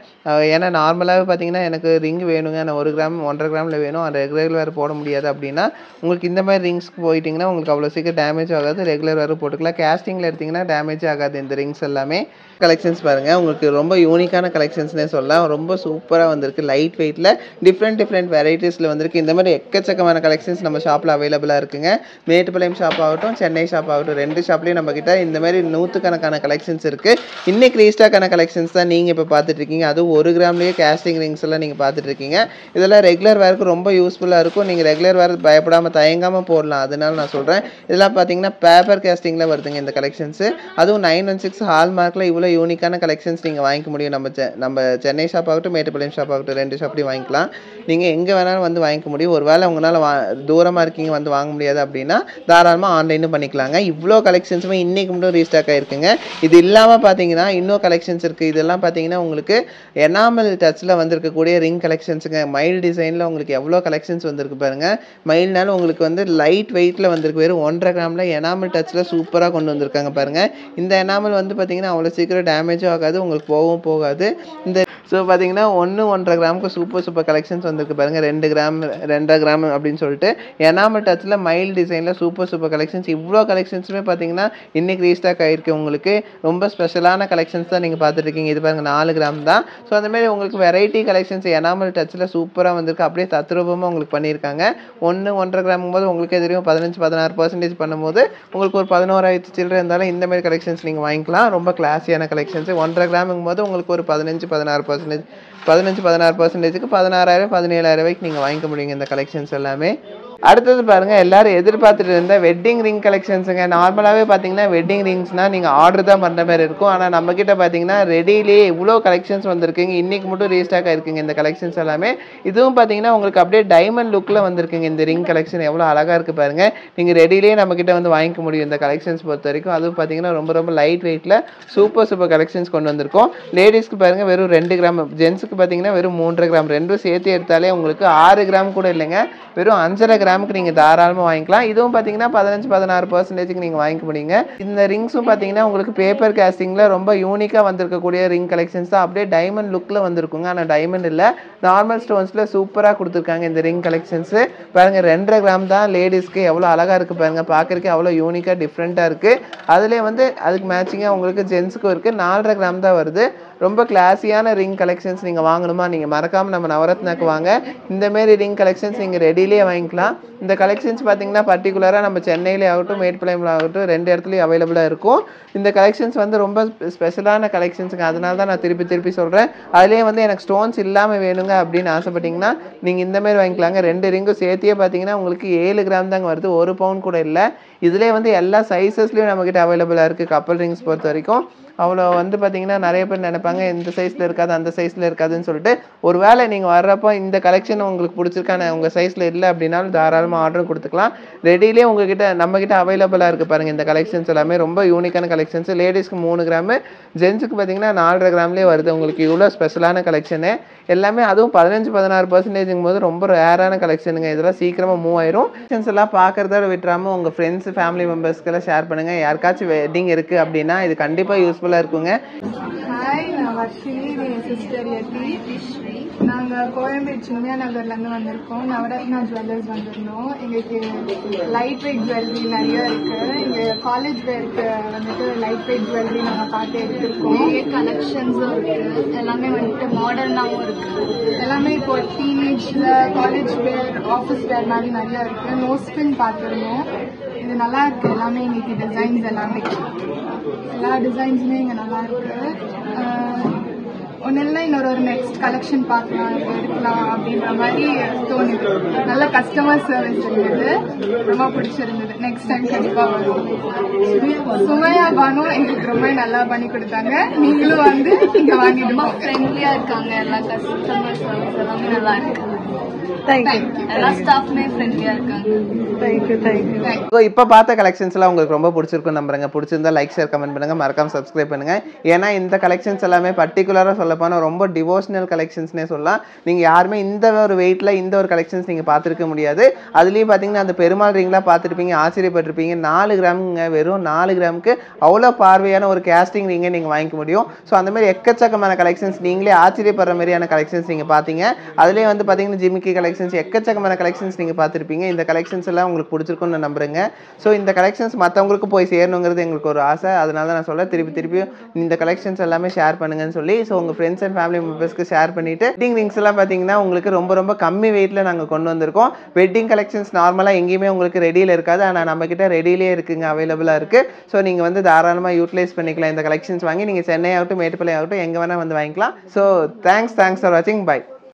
ஏன்னா நார்மலாகவே பார்த்தீங்கன்னா எனக்கு ரிங் வேணுங்க, நான் 1 கிராம் 1.5 கிராமில் வேணும், ரெகுலர் வேர் போட முடியாது அப்படின்னா உங்களுக்கு இந்த மாதிரி ரிங்ஸ்க்கு போயிட்டிங்கன்னா உங்களுக்கு அவ்வளோ சீக்கிரம் டேமேஜ் ஆகாது. ரெகுலர் வேரும் போட்டுக்கலாம். கேஸ்டிங்கில் எடுத்திங்கன்னா டேமேஜ் ஆகாது இந்த ரிங்ஸ் எல்லாமே. கலெக்ஷன்ஸ் பாருங்கள் உங்களுக்கு ரொம்ப யூனிக்கான கலெக்ஷன்ஸ்னே சொல்லலாம். ரொம்ப சூப்பராக வந்திருக்கு. லைட் வெயிட்டில் டிஃப்ரெண்ட் வெரைட்டிஸில் வந்திருக்கு. இந்த மாதிரி எக்கச்சக்கமான கலெக்ஷன்ஸ் நம்ம ஷாப்பில் அவைலபிளாக இருக்குங்க. மேட்டுப்பாளையம் ஷாப் ஆகட்டும், சென்னை ஷாப் ஆகட்டும், 2 ஷாப்லேயும் நம்மக்கிட்ட இந்த மாதிரி 100கணக்கான கலெக்ஷன்ஸ் இருக்குது. இன்றைக்கி ரீஸ்டாக்கான கலெக்ஷன்ஸ் தான் நீங்கள் இப்போ பார்த்துட்ருக்கீங்க. அதுவும் 1 கிராம்லேயே கேஸ்டிங் ரிங்ஸ் எல்லாம் நீங்கள் பார்த்துட்ருக்கீங்க. இதெல்லாம் ரெகுலர் வேருக்கு ரொம்ப யூஸ்ஃபுல்லாக இருக்கும். நீங்கள் ரெகுலர் வேர் பயப்படாமல் தயங்காமல் போடலாம். அதனால நான் சொல்கிறேன். இதெல்லாம் பார்த்தீங்கன்னா பேப்பர் கேஸ்டிங்கில் வருதுங்க இந்த கலெக்ஷன்ஸு. அதுவும் 916 ஹால்மார்க்கில் இவ்வளோ யூனிக்கான கலெக்ஷன்ஸ் நீங்கள் வாங்கிக்க முடியும். நம்ம சென்னை ஷாப் ஆகட்டும், மேட்டுப்பாளையம் ஷாப் ஆகட்டும், 2 ஷாப்லையும் வாங்கிக்கலாம். நீங்கள் எங்கே வேணாலும் வந்து வாங்கிக்க முடியும். ஒரு வேளை உங்களால் தூரமாக இருக்கீங்க வந்து வாங்க முடியாது அப்படின்னா தாராளமாக ஆன்லைனும் பண்ணிக்கலாங்க. இவ்வளோ கலெக்ஷன்ஸுமே இன்றைக்கி மட்டும் ரீஸ்டாக் ஆகிருக்குங்க. இது இல்லாமல் பார்த்தீங்கன்னா இன்னும் கலெக்ஷன்ஸ் இருக்குது. இதெல்லாம் பார்த்தீங்கன்னா உங்களுக்கு எனாமல் டச்சில் வந்திருக்கக்கூடிய ரிங் கலெக்ஷன்ஸுங்க. மைல் டிசைனில் உங்களுக்கு எவ்வளோ கலெக்ஷன்ஸ் வந்திருக்கு பாருங்கள். மைல்னாலும் உங்களுக்கு வந்து லைட் வெயிட்டில் வந்திருக்கு. வெறும் 1.5 கிராமில் எனாமல் டச்சில் சூப்பராக கொண்டு வந்திருக்காங்க பாருங்கள். இந்த எனாமல் வந்து பார்த்தீங்கன்னா அவ்வளோ சீக்கிரம் டேமேஜும் ஆகாது, உங்களுக்கு போகாது. இந்த ஸோ பார்த்தீங்கன்னா 1.5 கிராமுக்கு சூப்பர் கலெக்ஷன்ஸ் வந்திருக்கு பாருங்கள். 2 கிராம் 2.5 கிராம் அப்படின்னு சொல்லிட்டு எனாமல் டச்சில் மைல் டிசைனில் சூப்பர் கலெக்ஷன்ஸ். இவ்வளோ கலெக்ஷன்ஸுமே பார்த்தீங்கன்னா இன்றைக்கி ரீஸ்டாக் ஆகிருக்கு. உங்களுக்கு ரொம்ப ஸ்பெஷலான கலெக்ஷன்ஸ் தான் நீங்கள் பார்த்துட்ருக்கீங்க. இது பாருங்கள் 4 கிராம் தான். ஸோ அந்தமாதிரி உங்களுக்கு வெரைட்டி கலெக்ஷன்ஸ் எனாமல் டச்சில் சூப்பராக வந்திருக்கு. அப்படியே தத்ரூபமாக உங்களுக்கு பண்ணியிருக்காங்க. 1.5 கிராமும் போது உங்களுக்கு தெரியும் 15-16% பண்ணும்போது உங்களுக்கு ஒரு 11,000 சில்லறை இருந்தாலும் இந்தமாதிரி கலெக்ஷன்ஸ் நீங்கள் வாங்கிக்கலாம். ரொம்ப கிளாஸியான கலெக்ஷன்ஸ். 1.5 கிராமுங்கும் போது உங்களுக்கு ஒரு 15-16%, 15-16%க்கு 16,000 17,000 ரூபாய்க்கு நீங்கள் வாங்கிக்க முடியுங்க இந்த கலெக்ஷன்ஸ் எல்லாமே. அடுத்தது பாருங்க, எல்லாரும் எதிர்பார்த்துட்டு இருந்த வெட்டிங் ரிங் கலெக்ஷன்ஸுங்க. நார்மலாகவே பார்த்தீங்கன்னா வெட்டிங் ரிங்ஸ்னால் நீங்கள் ஆர்டர் தான் பண்ணுற மாதிரி இருக்கும். ஆனால் நம்மக்கிட்ட பார்த்தீங்கன்னா ரெடியிலேயே இவ்வளோ கலெக்ஷன்ஸ் வந்திருக்குங்க. இன்றைக்கி மட்டும் ரீஸ்டாக் ஆகிருக்குங்க இந்த கலெக்ஷன்ஸ் எல்லாமே. இதுவும் பார்த்தீங்கன்னா உங்களுக்கு அப்படியே டைமண்ட் லுக்கில் வந்திருக்குங்க. இந்த ரிங் கலெக்ஷன் எவ்வளோ அழகாக இருக்குது பாருங்கள். நீங்கள் ரெடியிலேயே நம்மக்கிட்ட வந்து வாங்கிக்க முடியும் இந்த கலெக்ஷன்ஸ் பொறுத்த வரைக்கும். அதுவும் பார்த்தீங்கன்னா ரொம்ப ரொம்ப லைட் வெயிட்டில் சூப்பர் கலெக்ஷன்ஸ் கொண்டு வந்திருக்கோம். லேடிஸ்க்கு பாருங்கள் வெறும் 2 கிராம், ஜென்ஸுக்கு பார்த்தீங்கன்னா வெறும் 3 கிராம், ரெண்டும் சேர்த்து எடுத்தாலே உங்களுக்கு 6 கிராம் கூட இல்லைங்க, வெறும் 5.5 கிராமுக்கு நீங்கள் தாராளமாக வாங்கிக்கலாம். இதுவும் பார்த்தீங்கன்னா 15-16% நீங்கள் வாங்கிக்க முடியுங்க. இந்த ரிங்ஸும் பார்த்தீங்கன்னா உங்களுக்கு பேப்பர் கேஸ்டிங்கில் ரொம்ப யூனிக்காக வந்திருக்கக்கூடிய ரிங் கலெக்ஷன்ஸ் தான். அப்படியே டைமண்ட் லுக்கில் வந்திருக்குங்க. ஆனால் டைமண்ட் இல்லை, நார்மல் ஸ்டோன்ஸில் சூப்பராக கொடுத்துருக்காங்க இந்த ரிங் கலெக்ஷன்ஸு. பாருங்கள் 2.5 கிராம் தான் லேடிஸ்க்கு, எவ்வளோ அழகாக இருக்குது பாருங்கள். பார்க்குறதுக்கு அவ்வளோ யூனிக்காக டிஃப்ரெண்ட்டாக இருக்குது. அதிலே வந்து அதுக்கு மேட்சிங்காக உங்களுக்கு ஜென்ஸுக்கும் இருக்குது. 4.5 கிராம் தான் வருது. ரொம்ப கிளாஸியான ரிங் கலெக்ஷன்ஸ் நீங்கள் வாங்கணுமா, நீங்கள் மறக்காமல் நம்ம நவரத்னாக்கு வாங்க. இந்தமாரி ரிங் கலெக்ஷன்ஸ் நீங்கள் ரெடியிலேயே வாங்கிக்கலாம். இந்த கலெக்ஷன்ஸ் பார்த்தீங்கன்னா பர்டிகுலராக நம்ம சென்னையிலே ஆகட்டும் மேட்டுப்பாளையம்ல ஆகட்டும் 2 இடத்துலையும் அவைலபிளாக இருக்கும். இந்த கலெக்ஷன்ஸ் வந்து ரொம்ப ஸ்பெஷலான கலெக்ஷன்ஸுங்க. அதனால தான் நான் திருப்பி சொல்கிறேன். அதுலேயே வந்து எனக்கு ஸ்டோன்ஸ் இல்லாமல் வேணுங்க அப்படின்னு ஆசைப்பட்டீங்கன்னா நீங்கள் இந்தமாரி வாங்கிக்கலாங்க. 2 ரிங்கும் சேர்த்தியே பார்த்தீங்கன்னா உங்களுக்கு 7 கிராம் தாங்க வருது, 1 பவுன் கூட இல்லை. இதிலே வந்து எல்லா சைஸஸ்லையும் நம்மக்கிட்ட அவைலபிளாக இருக்குது. கப்பல் ரிங்ஸ் பொறுத்த வரைக்கும் அவ்வளோ வந்து பார்த்தீங்கன்னா நிறைய பேர் நினைப்பாங்க இந்த சைஸில் இருக்காது அந்த சைஸில் இருக்காதுன்னு சொல்லிட்டு. ஒரு வேளை நீங்கள் வர்றப்போ இந்த கலெக்ஷன் உங்களுக்கு பிடிச்சிருக்கான உங்கள் சைஸில் இல்லை அப்படின்னாலும் தாராளமாக ஆர்டர் கொடுத்துக்கலாம். ரெடியிலே உங்ககிட்ட நம்மக்கிட்ட அவைலபிளாக இருக்குது பாருங்கள். இந்த கலெக்ஷன்ஸ் எல்லாமே ரொம்ப யூனிக்கான கலெக்ஷன்ஸ். லேடிஸ்க்கு 3 கிராமு, ஜென்ஸுக்கு பார்த்தீங்கன்னா 4.5 கிராம்லேயே வருது. உங்களுக்கு இவ்வளோ ஸ்பெஷலான கலெக்ஷனு எல்லாமே, அதுவும் 15-16% போது ரொம்ப ரேரான கலெக்ஷனுங்க. இதெல்லாம் சீக்கிரமாக மூவ் ஆயிரும். கலெக்ஷன்ஸ் எல்லாம் பார்க்குறத விட்டுறாமல் உங்கள் ஃப்ரெண்ட்ஸ் ஃபேமிலி மெம்பர்ஸ்க்கெல்லாம் ஷேர் பண்ணுங்கள். யாருக்காச்சும் வெட்டிங் இருக்குது அப்படின்னா இது கண்டிப்பாக யூஸ்ஃபுல்லாக இருக்குங்க. ஹாய், நான் வர்ஷினி, என் சிஸ்டர் யதி. நாங்கள் கோயம்பேடு சின்ன நகர்லேருந்து வந்திருக்கோம். நவரத்னா ஜுவல்லர்ஸ் வந்திருந்தோம். எங்களுக்கு லைட் வெயிட் ஜுவல்லரி நிறைய இருக்குது. இங்கே காலேஜ் வேருக்கு வந்துட்டு லைட் வெயிட் ஜுவல்லரி நாங்கள் பார்த்து எடுத்திருக்கோம். நிறைய கலெக்ஷன்ஸும் இருக்குது. எல்லாமே வந்துட்டு மாடர்னாகவும் இருக்குது. எல்லாமே இப்போ டீனேஜில் காலேஜ் வேர், ஆஃபீஸ் வேர் மாதிரி நிறையா இருக்குது. நோஸ்பின் பார்த்துருந்தோம். இது நல்லா இருக்குது. எல்லாமே இன்னைக்கு டிசைன்ஸ் எல்லாமே எல்லா டிசைன்ஸுமே இங்கே நல்லா இருக்கு. ஒன்றும் இல்லை, இன்னொரு நெக்ஸ்ட் கலெக்ஷன் பார்க்கலாம் எடுக்கலாம் அப்படின்ற மாதிரி தோணுது. நல்ல கஸ்டமர் சர்வீஸ் இருந்தது, ரொம்ப பிடிச்சிருந்தது. நெக்ஸ்ட் டைம் கண்டிப்பாக வரும். சுமையா பானு எங்களுக்கு ரொம்ப நல்லா பண்ணி கொடுத்தாங்க. நீங்களும் வந்து இங்கே வாங்கிட்டு ஃப்ரெண்ட்லியாக இருக்காங்க. எல்லா கஸ்டமர் சர்வீஸ் எல்லாமே நல்லா இருக்கு. எல்லா ஸ்டாஃப்மே ஃப்ரெண்ட்லியா இருக்காங்க. தேங்க்யூ. இப்போ பார்த்த கலெக்ஷன்ஸ்லாம் உங்களுக்கு ரொம்ப பிடிச்சிருக்கும் நம்புறேங்க. பிடிச்சிருந்தா லைக், ஷேர், கமெண்ட் பண்ணுங்க. மறக்காம சப்ஸ்கிரைப் பண்ணுங்க. ஏன்னா இந்த கலெக்ஷன்ஸ் எல்லாமே பர்டிகுலராக சொல்ல போனால் ரொம்ப டிவோஷனல் கலெக்ஷன்ஸ்னே சொல்லலாம். நீங்கள் யாருமே இந்த ஒரு வெயிட்டில் இந்த ஒரு கலெக்ஷன்ஸ் நீங்கள் பார்த்துருக்க முடியாது. அதுலேயும் பார்த்தீங்கன்னா அந்த பெருமாள் ரிங்லாம் பார்த்துருப்பீங்க, ஆச்சரியப்பட்டிருப்பீங்க. 4 கிராமுங்க, வெறும் 4 கிராமுக்கு அவ்வளோ பார்வையான ஒரு கேஸ்டிங் ரிங்கை நீங்கள் வாங்கிக்க முடியும். ஸோ அந்த மாதிரி எக்கச்சக்கமான கலெக்ஷன்ஸ், நீங்களே ஆச்சரியப்படுற மாதிரியான கலெக்ஷன்ஸ் நீங்கள் பார்த்தீங்க. அதுலேயே வந்து பார்த்தீங்கன்னா ஜிமிக்கி கலெக்ஷன்ஸ், எக்கச்சக்கமான கலெக்ஷன்ஸ் நீங்கள் பார்த்துருப்பீங்க. இந்த கலெக்ஷன்ஸ் எல்லாம் உங்களுக்கு பிடிச்சிருக்குன்னு நான் நம்புறேங்க. ஸோ இந்த கலெக்ஷன்ஸ் மற்றவங்களுக்கு போய் சேரணுங்கிறது எங்களுக்கு ஒரு ஆசை. அதனால தான் நான் சொல்ல திருப்பி இந்த கலெக்ஷன்ஸ் எல்லாமே ஷேர் பண்ணுங்கன்னு சொல்லி, ஸோ உங்கள் ஃப்ரெண்ட்ஸ் அண்ட் ஃபேமிலி மெம்பர்ஸ்க்கு ஷேர் பண்ணிவிட்டு வெட்டிங் ரிங்ஸ் எல்லாம் பார்த்தீங்கன்னா உங்களுக்கு ரொம்ப கம்மி வெயிட்டில் நாங்கள் கொண்டு வந்திருக்கோம். வெட்டிங் கலெக்ஷன்ஸ் நார்மலாக எங்கேயுமே உங்களுக்கு ரெடியில் இருக்காது, ஆனால் நம்மக்கிட்ட ரெடியிலே இருக்குங்க, அவைலபிளாக இருக்குது. ஸோ நீங்கள் வந்து தாராளமாக யூட்டிலைஸ் பண்ணிக்கலாம். இந்த கலெக்ஷன்ஸ் வாங்கி நீங்கள் சென்னை ஆகட்டும் மேட்டுப்பாளையம் ஆகட்டும் எங்கே வேணால் வந்து வாங்கிக்கலாம். ஸோ தேங்க்ஸ் ஃபார் வாட்சிங். பை.